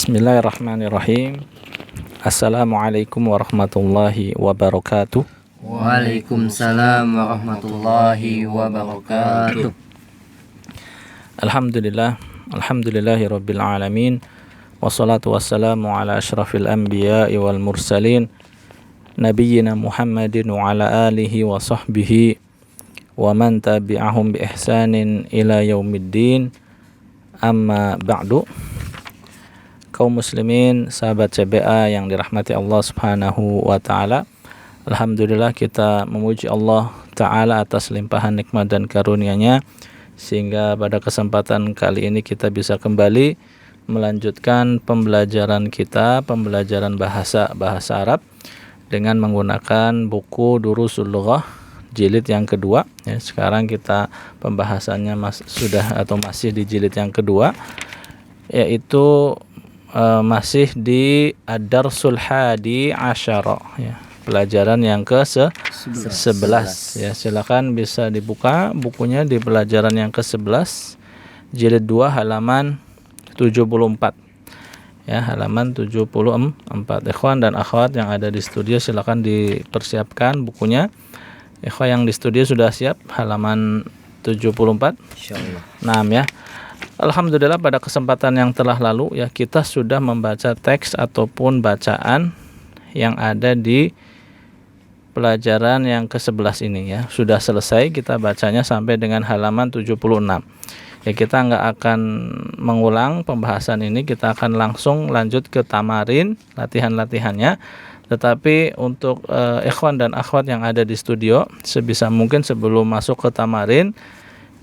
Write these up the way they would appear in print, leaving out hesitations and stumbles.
Bismillahirrahmanirrahim. Assalamualaikum warahmatullahi wabarakatuh. Waalaikumsalam warahmatullahi wabarakatuh. Alhamdulillahirabbil alamin. Wassalatu wassalamu ala asyrafil anbiya'i wal mursalin nabiyyina Muhammadin wa ala alihi wa sahbihi wa man tabi'ahum bi ihsanin ila yaumiddin. Amma ba'du. Kaum muslimin, sahabat CBA yang dirahmati Allah Subhanahu wa taala. Alhamdulillah kita memuji Allah taala atas limpahan nikmat dan karunia-Nya sehingga pada kesempatan kali ini kita bisa kembali melanjutkan pembelajaran kita, pembelajaran bahasa Arab dengan menggunakan buku Durusul Lughah jilid yang kedua. Ya, sekarang kita pembahasannya masih di jilid yang kedua, yaitu masih di Ad-Darsul Hadi Asyara, ya, pelajaran yang ke-11. Ya, silakan bisa dibuka bukunya di pelajaran yang ke-11 jilid 2 halaman 74. Ya, halaman 74. Ikhwan dan akhwat yang ada di studio silakan dipersiapkan bukunya. Ikhwan yang di studio sudah siap halaman 74? Insyaallah. Nah, ya. Alhamdulillah pada kesempatan yang telah lalu ya kita sudah membaca teks ataupun bacaan yang ada di pelajaran yang ke-11 ini ya. Sudah selesai kita bacanya sampai dengan halaman 76. Ya, kita nggak akan mengulang pembahasan ini, kita akan langsung lanjut ke tamarin, latihan-latihannya. Tetapi untuk ikhwan dan akhwat yang ada di studio, sebisa mungkin sebelum masuk ke tamarin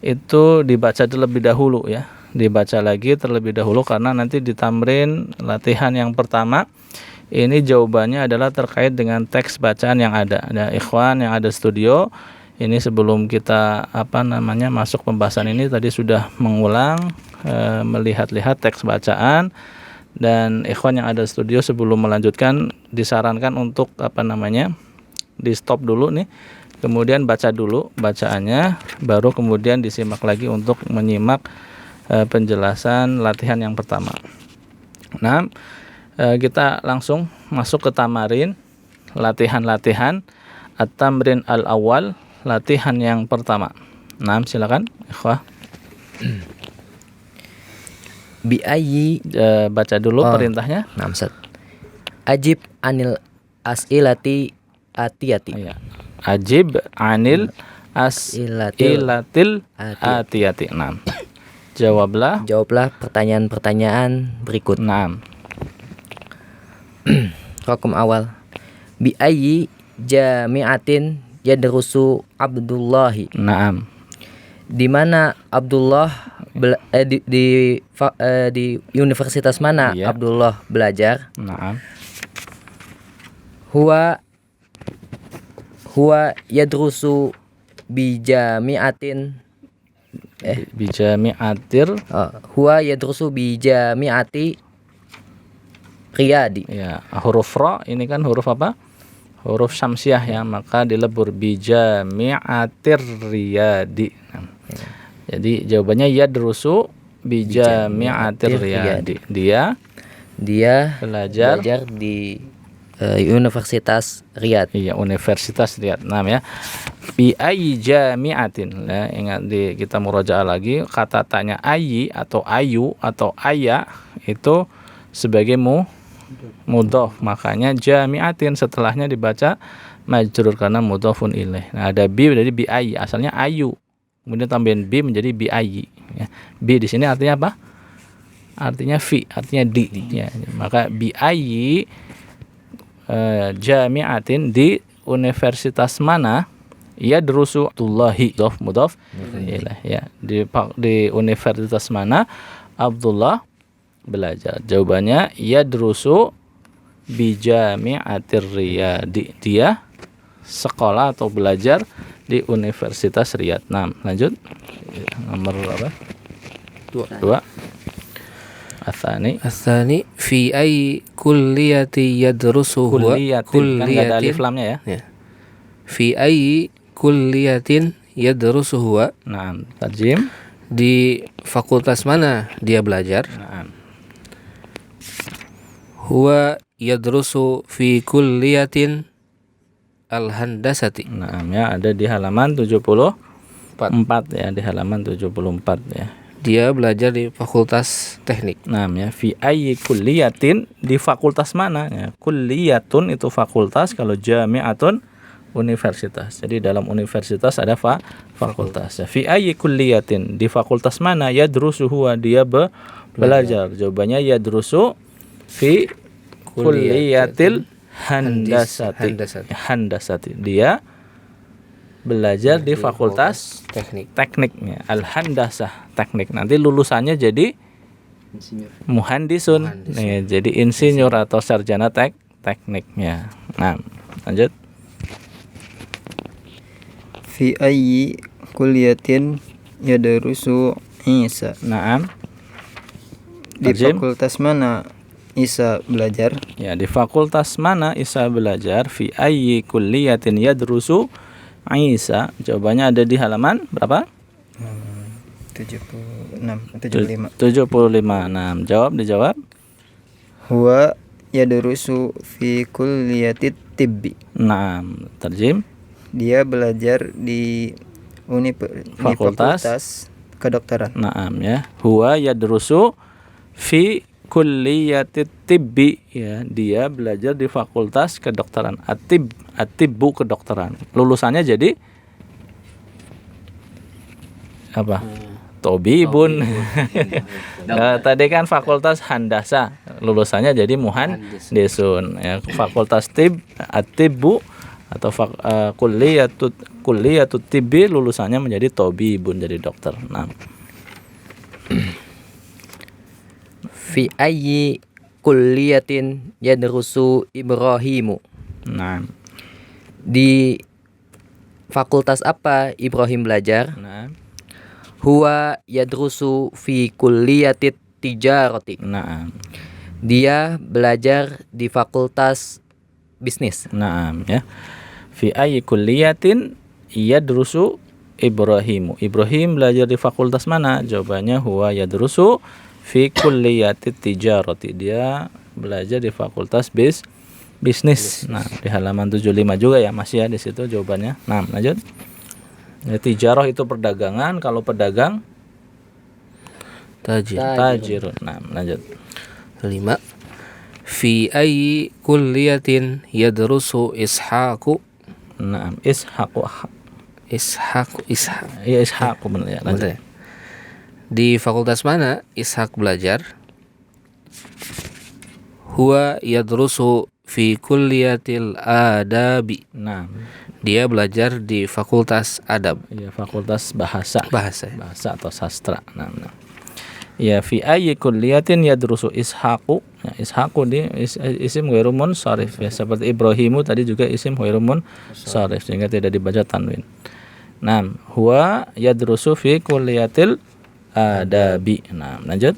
itu dibaca terlebih dahulu ya. Dibaca lagi terlebih dahulu karena nanti di tamrin latihan yang pertama ini jawabannya adalah terkait dengan teks bacaan yang ada. Nah, ikhwan yang ada studio, ini sebelum kita masuk pembahasan ini tadi sudah mengulang melihat-lihat teks bacaan, dan ikhwan yang ada studio sebelum melanjutkan disarankan untuk di stop dulu nih, kemudian baca dulu bacaannya, baru kemudian disimak lagi untuk menyimak penjelasan latihan yang pertama. Nah, kita langsung masuk ke tamarin, latihan-latihan at-tamrin al-awwal, latihan yang pertama. Nah, silakan ikhwah. Bi ayyi Baca dulu perintahnya. Nah, Ustaz. Ajib anil as'ilati atiyati. Ya. Ajib anil as'ilatil atiyati. Nah. Jawablah pertanyaan-pertanyaan berikut. Nah. Raqam awal. Bi ayyi jami'atin yadrusu Abdullahi. Naam. Di mana Abdullah di universitas mana iya. Abdullah belajar? Naam. Huwa yadrusu bi jami'atin huwa yadrusu bi jami'ati Riyadi. Ya, huruf ra ini kan huruf apa? Huruf syamsiah ya, maka dilebur bi jami'atir Riyadi. Jadi jawabannya yadrusu bi jami'atir Riyadi. Dia belajar di Universitas Riyadh. Iya, Universitas Riyadh. Nah ya. Bi ayyi jami'atin. Nah, ingat kita murojaah lagi, kata tanya ayyi atau ayu atau aya itu sebagai mudhaf. Makanya jami'atin setelahnya dibaca majrur karena mudhafun ilaih. Nah, ada bi jadi bi ayyi, asalnya ayu. Kemudian tambahin bi menjadi bi ayyi ya. Bi di sini artinya apa? Artinya fi, artinya di ya. Maka bi ayyi jami'atin, di universitas mana yadrusu Abdullahi, mudhaf ilaih ya. Di universitas mana Abdullah belajar. Jawabannya yadrusu bi jami'atir Riyadi. Dia sekolah atau belajar di Universitas Riyadh. Nah, lanjut. Nomor berapa? 2. Asani fi ay kulliyati yadrusu huwa kulliyatin, kan ada alif lamnya ya. Fi ay kulliyatin yadrusu huwa. Nah, tarjim. Di fakultas mana dia belajar? Nah. Huwa yadrusu fi kulliyatin al-handasati. Nah, ya ada di halaman 74 ya, di halaman 74 ya. Dia belajar di Fakultas Teknik. Nah, ya fi ayyi kulliyatin, di fakultas mana ya? Kulliyatun itu fakultas, kalau jami'atun universitas. Jadi dalam universitas ada fakultas. Ya. Fi ayyi kulliyatin, di fakultas mana? Yadrusu huwa, dia belajar. Jawabannya yadrusu fi kulliyatil handasati. Handasati. Dia belajar di fakultas tekniknya, al-handasah, teknik. Nanti lulusannya jadi muhandisun. Nih, jadi insinyur atau sarjana tekniknya. Nah, lanjut. Fi ayyi kulliyatin yadrusu Isa. Naam. Di Tarjim. fakultas mana Isa belajar? Ya, di fakultas mana Isa belajar? Fi ayyi kulliyatin yadrusu Isa. Jawabannya ada di halaman berapa? 75. 75. Nah, dijawab. Huwa yadrusu fi kulliyatit tibbi. Nah, tarjim. Dia belajar di Fakultas. fakultas kedokteran. Naam ya. Huwa yadrusu fi kulliyatit tibbi ya, dia belajar di fakultas kedokteran. At-tibbu kedokteran. Lulusannya jadi apa? Tobibun. Nah, tadi kan fakultas handasa, lulusannya jadi muhandisun ya. Fakultas at-tibbu atau kulliyatut tibbi, lulusannya menjadi tobibun, jadi dokter. Nah, Fi ayyi kulliyatin yadrusu Ibrahimu. nah, Di fakultas apa Ibrahim belajar? nah, Huwa yadrusu fi kulliyatit tijarati. nah, Dia belajar di fakultas bisnis. nah, ya. Fi ayyi kulliyatin yadrusu Ibrahimu. Ibrahim belajar di fakultas mana? Jawabannya huwa yadrusu fi kulliyatit tijarati. Dia belajar di fakultas bisnis. Nah, di halaman 75 juga ya, masih ya di situ jawabannya. Nah, lanjut. Ya, tijarah itu perdagangan, kalau pedagang tajirun. Nah, lanjut. 5. Fi ayyi kulliyatin yadrusu Ishaqu. Nah, Ishaqu. Ya, Ishaqu benar ya. Lanjut. Betul ya? Di fakultas mana Ishaq belajar? Huwa yadrusu fi kulliyatil adabi. Nah, Dia belajar di fakultas adab. ya, fakultas bahasa atau sastra. Nah. Ya, fi ayyi kulliyatin yadrusu Ishaqu. Ya, Ishaqu di isim ghairu munsharif ya, seperti Ibrahimu tadi juga isim ghairu munsharif sehingga tidak dibaca tanwin. Nah, huwa yadrusu fi kulliyatil adabi. Nah, lanjut.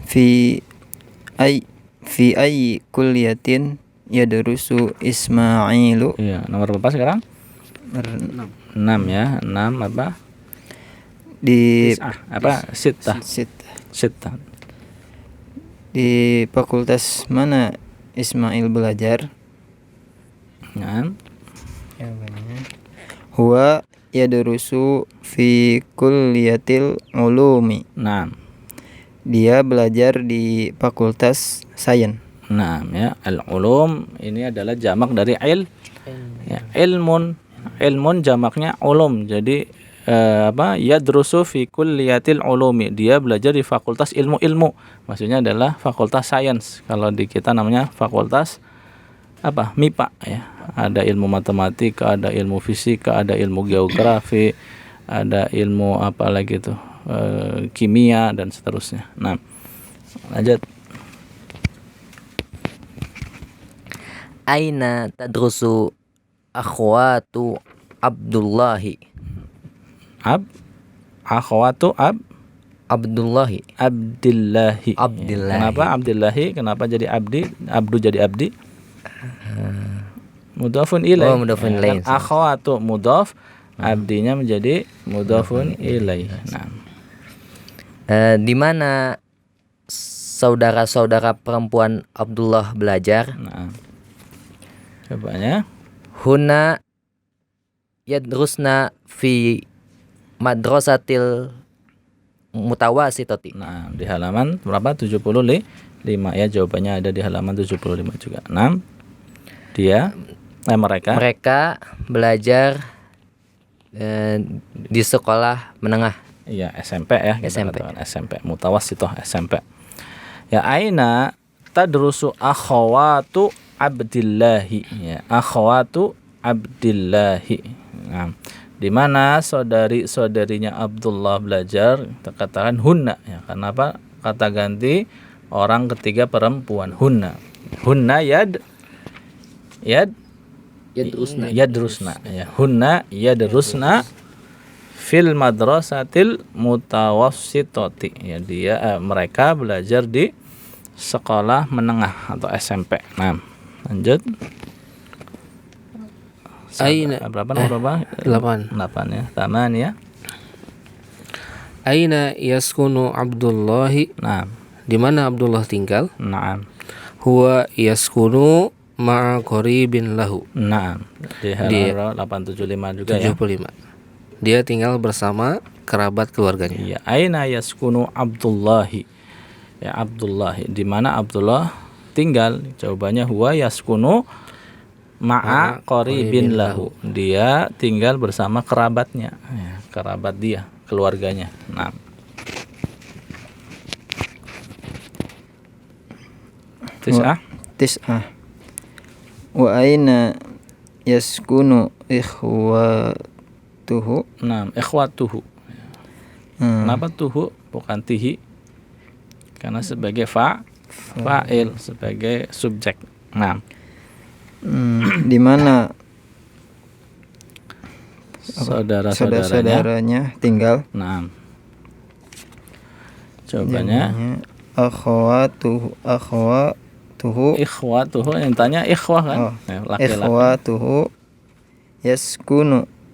Fi ayyi kulliyatin yadrusu Ismailu. Iya, nomor berapa sekarang? 6 ya. 6 apa? Di Sittah. Di fakultas mana Ismail belajar? Nah, Huwa yadrusu fi kulliyatil ulumi. nah, Dia belajar di fakultas sains. nah ya, al-ulum ini adalah jamak dari ya, ilmun jamaknya ulum. Jadi yadrusu fi kulliyatil ulumi, dia belajar di fakultas ilmu-ilmu. Maksudnya adalah fakultas sains. Kalau di kita namanya fakultas MIPA ya. Ada ilmu matematika, ada ilmu fisika, ada ilmu geografi, ada ilmu apa lagi tuh, kimia dan seterusnya. Nah, lanjut. Aina tadrusu akhwatu Abdullahi. Akhwatu Abdullahi. Abdillahi. Kenapa Abdillahi? Kenapa jadi abdi? Abdu jadi abdi? Mudhafun ilaih. Oh, mudhafun ilaih. Kan akhwatu mudhaf, abdinya menjadi mudhafun ilaih. Nah. Di mana saudara-saudara perempuan Abdullah belajar? Nah, jawabannya Hunna yadrusna fi madrasatil mutawasitati. nah di halaman berapa? 75 ya, jawabannya ada di halaman 75 juga. 6 mereka Mereka belajar di sekolah menengah. iya SMP ya, kita SMP. katakan SMP mutawassithah SMP. Ya, aina tadrusu akhawatu Abdillahi ya, akhawatu Abdillahi. Nah, di mana saudari-saudarinya Abdullah belajar? Kita katakan hunna ya, karena apa? Kata ganti orang ketiga perempuan, hunna yadrusna ya, hunna yadrusna fil madrasatil mutawassitati ya, mereka belajar di sekolah menengah atau SMP. Nah, lanjut. Aina Berapa nomor berapa? 8. 8 ya. Taman ya. Aina yaskunu Abdullahi? Nah, Di mana Abdullah tinggal? nah, Huwa yaskunu ma'a qaribin lahu. nah. Di halaman 875 juga ya. 75. Dia tinggal bersama kerabat keluarganya. Iya, aina yaskunu Abdullahi. Ya, Abdullahi. Di mana Abdullah tinggal? Jawabannya huwa yaskunu ma'a qaribin lahu. Dia tinggal bersama kerabatnya. Ya, kerabat dia, keluarganya. Nah. Tis'ah. Wa aina yaskunu ikhwatuhu? Nah, ikhwatuhu. Kenapa tuhu bukan tihi? Karena sebagai fa'il, sebagai subjek. Nah, Di mana saudara-saudaranya tinggal? Nah, jawabannya akhwatuhu ikhwatuhu. Yang tanya ikhwah kan? Oh, Laki-laki. ikhwatuhu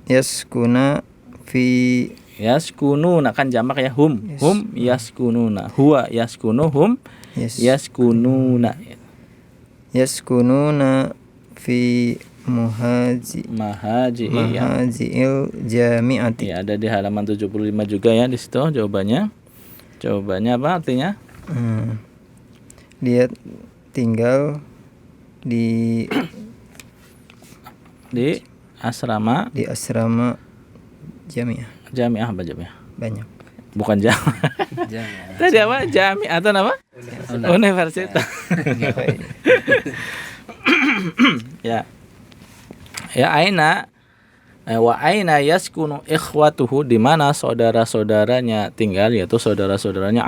yaskuna fi Yaskununa kan jamak ya, hum yaskununa, huwa yaskunu, hum yaskununa. yaskununa fi Mahaji ya. mahajiil jami'ati. Ya, ada di halaman 75 juga ya, di situ jawabannya. Jawabannya apa artinya? Dia tinggal di asrama jami'ah. Jami'ah apa jami'ah? Banyak. Bukan jami'ah. Tadi apa? Jami'ah atau apa? Universitas. Ya. Ya, aina wa aina yaskunu ikhwatuhu, di mana saudara-saudaranya tinggal, yaitu saudara-saudaranya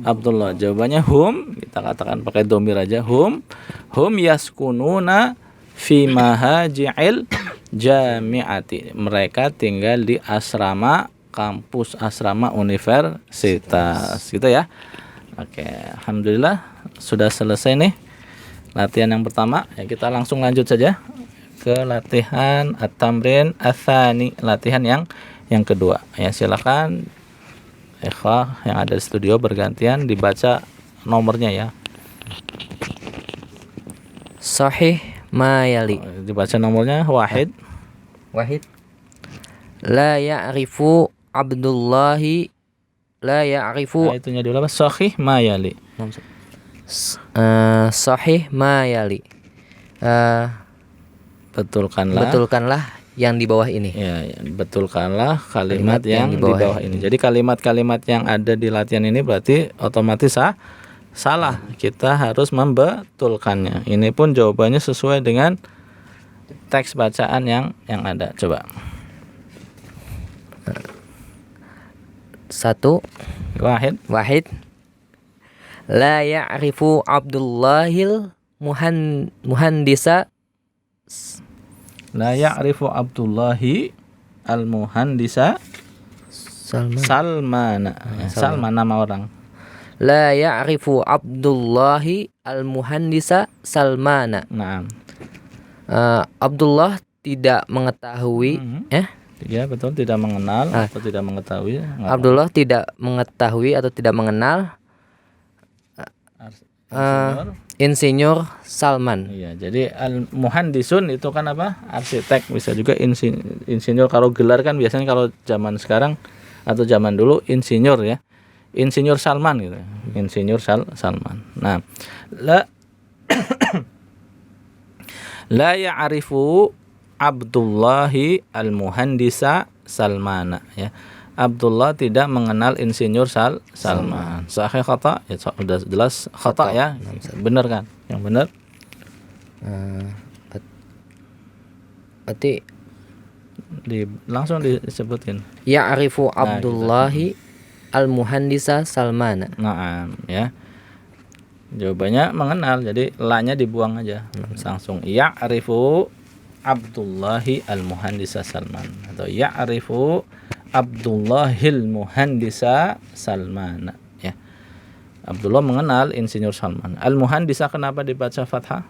Abdullah. Jawabannya hum, kita katakan pakai dhamir aja, hum yaskununa fi mahaji'il jami'ati. Mereka tinggal di asrama kampus, asrama universitas, gitu ya. Oke, alhamdulillah sudah selesai nih latihan yang pertama. Ya, kita langsung lanjut saja ke latihan at-tamrin ats-tsani, latihan yang kedua. Ya, silakan ikhwah yang ada di studio bergantian dibaca nomornya ya. Sahih ma yali. Dibaca nomornya wahid. La ya'rifu Abdullahi. La ya'rifu. Nah, itunya dulu apa? Sahih ma yali. Sahih ma yali. Betulkanlah yang di bawah ini. Ya, betulkanlah kalimat yang di bawah ini. Jadi kalimat-kalimat yang ada di latihan ini berarti otomatis salah. Kita harus membetulkannya. Ini pun jawabannya sesuai dengan teks bacaan yang ada. Coba. 1. Wahid. La ya'rifu Abdullahil muhandisa. La ya'rifu Abdullahi al-muhandisa Salmana. Salman nama orang. La ya'rifu Abdullahi al-muhandisa Salmana. Nah, Abdullah tidak mengetahui Ya betul, tidak mengenal atau tidak mengetahui. Abdullah tidak mengetahui atau tidak mengenal Insinyur Salman. Iya, jadi al-muhandisun itu kan apa? Arsitek, bisa juga insinyur. Kalau gelar kan biasanya kalau zaman sekarang atau zaman dulu insinyur ya. Insinyur Salman gitu. Insinyur Salman. Nah, la ya'rifu Abdullahi al-muhandisa Salmana ya. Abdullah tidak mengenal insinyur Salman. Sahih khata? Ya sudah jelas khata ya. Benar kan? Yang benar? Berarti Langsung disebutin. ya'rifu Abdullahi al-muhandisa Salmana. Nah, ya. Jawabannya mengenal. Jadi la-nya dibuang aja. Langsung ya'rifu Abdullahi al-muhandisa Salman atau ya'rifu Abdullahil muhandisa Salman ya. Abdullah mengenal insinyur Salman. Al-muhandisa kenapa dibaca fathah?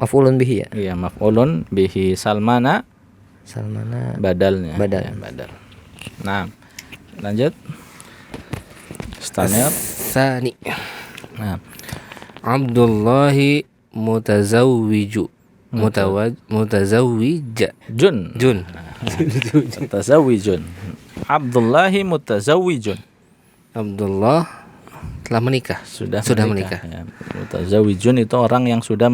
Maf'ulun bihi ya. Iya, maf'ulun bihi. Salmana badalnya. Badal. Ya, badal. Nah, lanjut. Stanir. Tsani. Nah, Abdullahi mutazawwiju. Mutazawwija. Jun. Mutazawijun. Abdullahi mutazawijun. Abdullah telah menikah. Sudah menikah. Ya. Mutazawijun itu orang yang sudah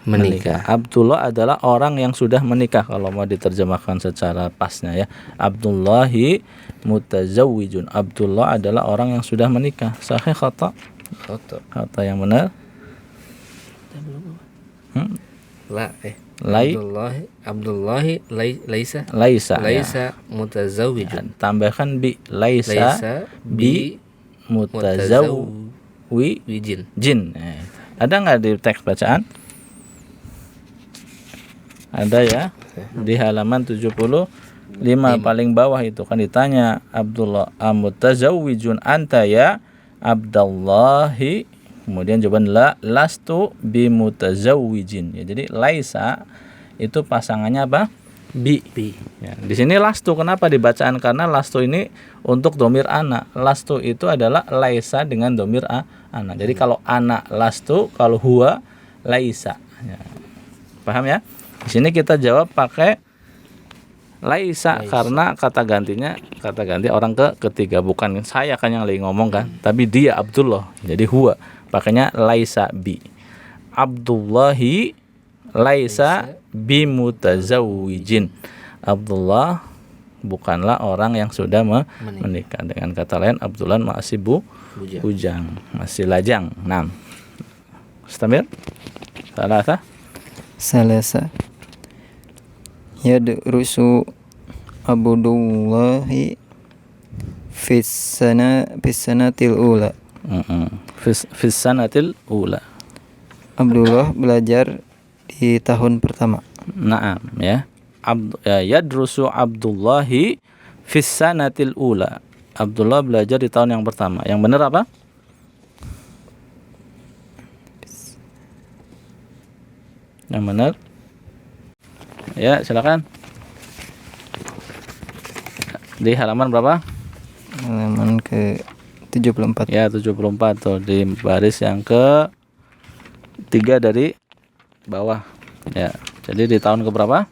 menikah. Abdullah adalah orang yang sudah menikah kalau mau diterjemahkan secara pasnya ya. Abdullahi mutazawijun. Abdullah adalah orang yang sudah menikah. Sahih khata? Khata yang benar. Abdullahi laisa Ya. mutazawwijun. Tambahkan bi laisa bi mutazawwijin. Ada nggak di teks bacaan? Ada ya. Di halaman 75 paling bawah itu kan ditanya Abdullah amutazawwijun anta ya Abdullahi. Kemudian jawaban lastu bimutazawwijin. Ya, jadi laisa itu pasangannya apa? Bi. Ya, di sini lastu kenapa dibacaan? Karena lastu ini untuk domir anak. Lastu itu adalah laisa dengan domir anak. Jadi kalau anak lastu, kalau huwa laisa. Ya. Paham ya? Di sini kita jawab pakai laisa karena kata ganti orang ketiga, bukan saya kan yang lagi ngomong kan, tapi dia Abdullah. Jadi huwa. Pakainya laisa bi. Abdullahi laisa bi mutazawwijin. Abdullah bukanlah orang yang sudah menikah. Dengan kata lain Abdullah masih bujang, masih lajang. 6. Mustamir? Salasa. Yadrusu Abdullahi fis-sanatil ula. Fis sanatil ula. Abdullah belajar di tahun pertama. Naam ya. Yadrusu Abdullahi fis sanatil ula. Abdullah belajar di tahun yang pertama. Yang benar apa? Yang benar? Ya, silakan. Di halaman berapa? Halaman ke 74. Ya, 74 tuh di baris yang ke 3 dari bawah. Ya. Jadi di tahun ke berapa?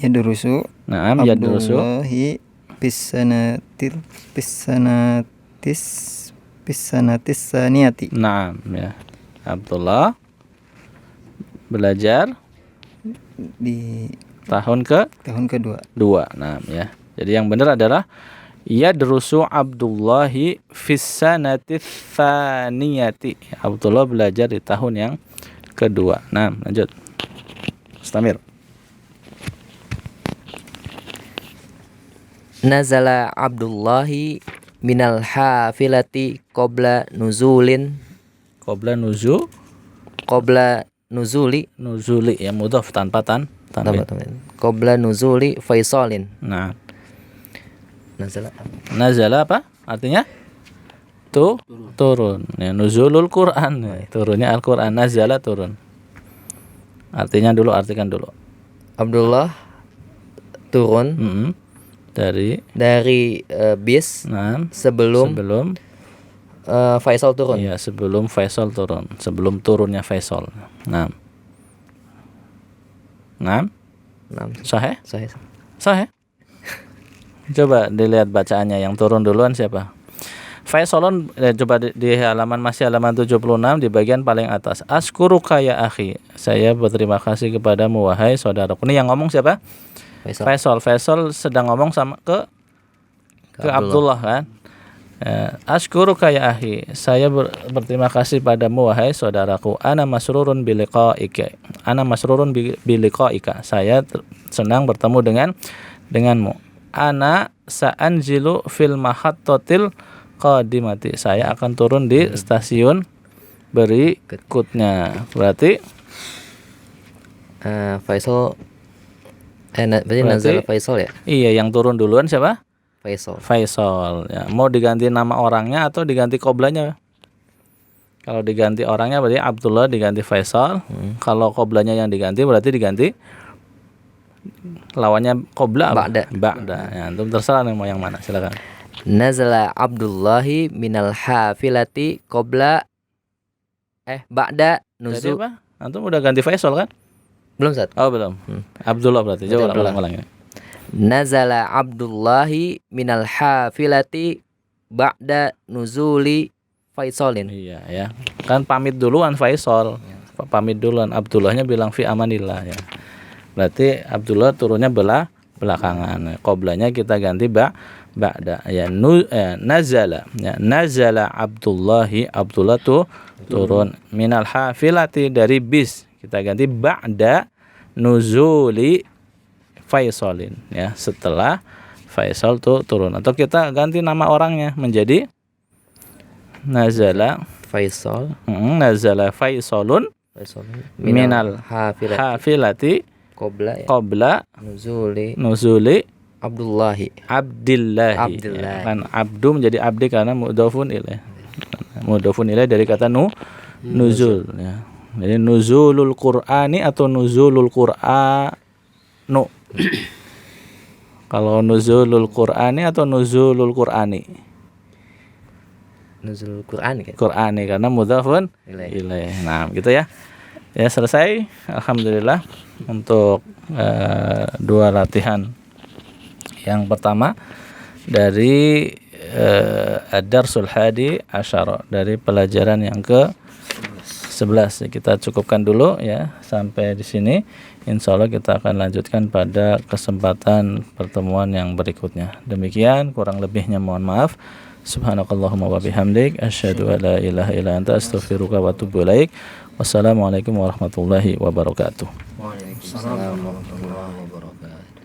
Yadrusu Naam, yadrusu Abdullahi pisanatis saniyati. Naam ya. Abdullah belajar Di tahun kedua. 2. Naam ya. Jadi yang benar adalah yadrusu Abdullahi fis sanatis tsaniyati. Abdullah belajar di tahun yang kedua. Nah, lanjut. Mustamir. Nazala Abdullahi minal hafilati qabla nuzuli nuzuli ya, mudhaf tanpa tanwin. Qabla nuzuli Faisalin. Nah, Nazala nazala apa artinya? Turun ya, nuzulul Quran ya, turunnya Al-Quran. Nazala turun. Artikan dulu. Abdullah turun Dari bis nah, sebelum Faisal turun. Iya, sebelum Faisal turun, sebelum turunnya Faisal. Nah. Sahih? Sahih. Coba dilihat bacaannya, yang turun duluan siapa? Faisalun, coba di halaman 76 di bagian paling atas. Askuruka ya akhi. Saya berterima kasih kepadamu wahai saudaraku. Ini yang ngomong siapa? Faisal sedang ngomong sama ke Abdullah kan? Ashkuruka ya akhi, saya berterima kasih padamu wahai saudaraku. Ana masrurun biliqaika. Saya senang bertemu denganmu. Ana sa'anzilu fil mahattatil qadimati. Saya akan turun di stasiun berikutnya. Berarti Faisal berarti nazala Faisal ya? Iya, yang turun duluan siapa? Faisal Ya. Mau diganti nama orangnya atau diganti qoblanya? Kalau diganti orangnya berarti Abdullah diganti Faisal. Kalau qoblanya yang diganti berarti diganti lawannya qobla Ba'da. Ya, antum terserah nih mau yang mana, silakan. Nazala Abdullahi minal hafilati qabla ba'da nuzul. Apa? Antum udah ganti Faisal kan? Belum, Ustaz? Oh, belum. Abdullah berarti. Coba ulang. Nazala Abdullahi minal hafilati ba'da nuzuli Faisalin. Iya ya. Kan pamit duluan Faisal. Pamit duluan, Abdullahnya bilang fi amanillah ya. Berarti Abdullah turunnya belakangan. Qoblanya kita ganti ba'da ya. Nazala ya. Nazala Abdullahi, Abdullah tuh turun minal hafilati dari bis. Kita ganti ba'da nuzuli Faisalin ya, setelah Faisal tuh turun, atau kita ganti nama orangnya menjadi Nazala Faisalun minal hafilati qabla nuzuli Abdillahi ya. Kan abdu menjadi abdi karena mudhofun ilaih dari kata nuzul ya. Jadi nuzulul Qur'ani atau nuzulul Qur'anu. Kalau nuzulul Qur'ani atau nuzulul Qur'ani? Nuzulul Qur'ani kan? Qur'ani karena mudhafun ilaih. Nah, gitu ya. Ya, selesai. Alhamdulillah untuk 2 latihan. Yang pertama dari Ad-Darsul Hadi Asyara, dari pelajaran yang ke-11. Kita cukupkan dulu ya sampai di sini. Insyaallah kita akan lanjutkan pada kesempatan pertemuan yang berikutnya. Demikian, kurang lebihnya mohon maaf. Subhanakallahumma wa bihamdik asyhadu an la ilaha illa anta astaghfiruka wa atubu ilaik. Wassalamualaikum warahmatullahi wabarakatuh. Waalaikumsalam warahmatullahi wabarakatuh.